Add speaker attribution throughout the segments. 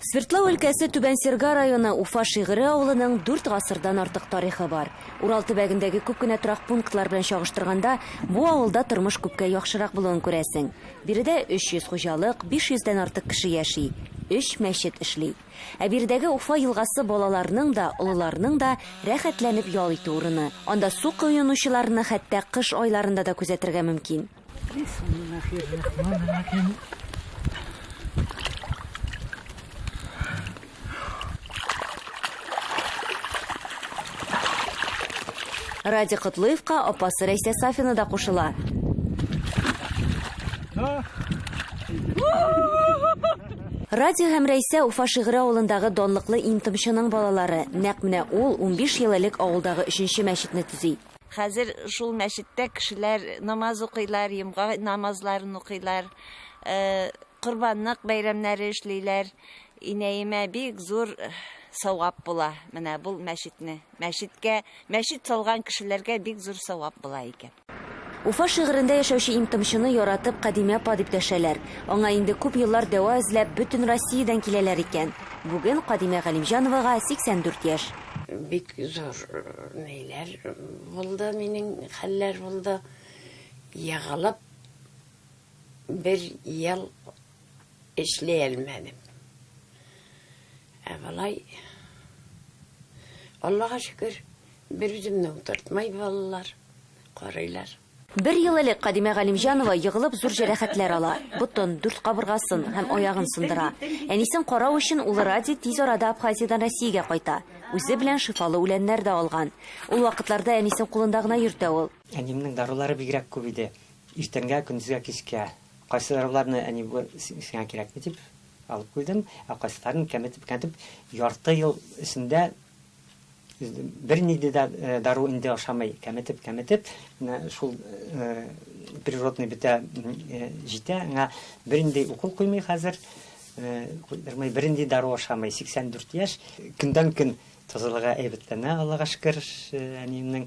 Speaker 1: Свердлау өлкәсе Түбән Серга районы Уфа шигъри авылының 4 гасырдан артык тарихы бар. Урал төбәгендәге күп кенә торак пунктлар белән чагыштырганда, бу авылда тормыш күпкә яхшырак булуын күрәсең. Биредә 300 хуҗалык, 500дән артык кеше яши, 3 мәчет эшли. Ә биредәге Уфа елгасы балаларның да, олыларның да рәхәтләнеп ял итү урыны. Анда су коенучыларны хәтта кыш айларында да күзәтергә мөмкин. Ради Котлыевка апасы Рәйсә Сафина да кушыла. Ради һәм Рәйсә Уфа шигъри авылындагы данлыклы имтимшының балалары. Нәкъ менә ул 15 ел элек авылдагы 3нче мәчетне төзи.
Speaker 2: Хәзер шул мәчеттә кешеләр намаз укыйлар, йомга намазларын укыйлар, корбанлык бәйрәмнәре эшлиләр. Инәемә бик зур савап була. Менә бу мәчетне. Мәчет салган кешеләргә бик зур савап була икән.
Speaker 1: Уфа шигырендә яшәүче имтимшыны яратып Кадимә апа дип дәшәләр. Аңа инде күп еллар дәва эзләп бөтен Россиядән киләләр икән. Бүген Кадимә Галимҗановага 84 яшь.
Speaker 3: Бик зур нәйләр булды, минем хәлләр булды. Ягылып бер ел эшләй алмадым. Авалай, Аллаға шүкір, бір үзімні ұтыртмай балалар, қарайлар.
Speaker 1: Бер ел элек Кадимә Галимҗанова егылып зур җәрәхәтләр ала. Бутын, 4 кабыргасын һәм аягын сындыра. Әнисен карау өчен ул Ради тиз арада Абхазиядан Россиягә кайта. Үзе белән шифалы үләннәр дә алган. Ул вакытларда әнисен кулында гына йөртә ул.
Speaker 4: Әнимнең дарулары бигрәк күп иде. Иртәнгә, көндезгә, кичкә. Кайсы даруларны әни сиңа кирәкме дип алып куйдым, кайсыларын кәметеп ярты ел эчендә бер нидә дә дару инде ашамый, кәметеп шул природный битә җитә, аңа бер инде укол куймый хәзер, бер инде дару ашамый, 84 яшь, көндән-көн тазалыгы әйбәтләнә, Аллаһка шөкер, әниемнең.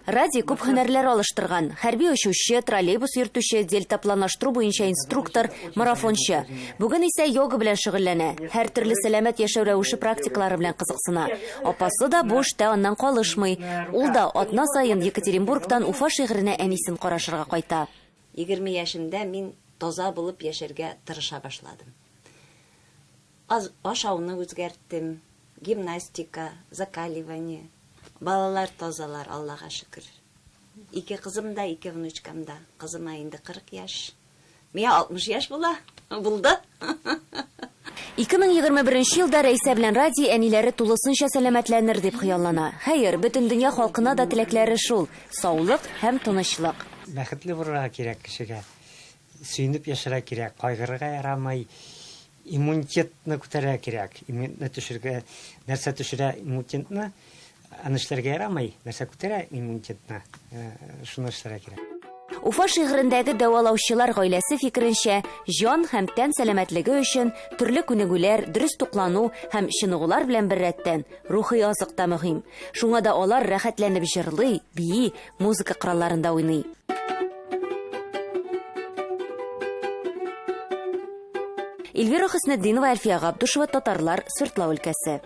Speaker 1: Ради күп һөнәрләр алыштырган. Хәрби очучы, троллейбус йөртүче, дельтапланлаштыру буенча инструктор, марафончы. Бүген исә йога белән шөгыльләнә. Һәр төрле сәламәт яшәү рәвеше практикалары белән кызыксына. Апасы да бу эштә аннан калышмый. Ул да атна саен Екатеринбургтан Уфа шигыренә әнисен карашырга кайта.
Speaker 2: 20 яшемдә мин таза булып яшәргә тырыша башладым. Ашауны үзгәрттем, гимнастика, закаливание. Балалар тазалар, Аллаға шүкір. 2 кызым да, 2 внучкам да. Кызыма инде 40 яшь. Мия 60 яшь булды.
Speaker 1: 2021 елда Рәйсә белән Ради әниләре тулысынча сәламәтләнер дип хыяллана. Хәер, бөтен дөнья халкына да теләкләре шул: саулык һәм тынычлык.
Speaker 4: Бәхетле булырга кирәк кешегә. Сөйнеп яшәргә кирәк, кайгырырга ярамый. Иммунитетны күтәрергә кирәк. Иммунитетны төшерергә, нәрсә төшерә иммунитетны? Анышларга ярамый, нәрсә күтәрә иммунитетны. Шуны эшләргә кирәк.
Speaker 1: Уфа шигырендәге дәвалаучылар гаиләсе фикеренчә, җан һәм тән сәламәтлеге өчен төрле күнегүләр, дөрес туклану һәм чыныгулар белән бер рәттән рухи азык та мөһим. Шуңа да алар рәхәтләнеп җырлый, бии, музыка коралларында уйный. Эльвира Хөснетдинова, Әлфия Габдушева, Татарлар, Свердлау өлкәсе.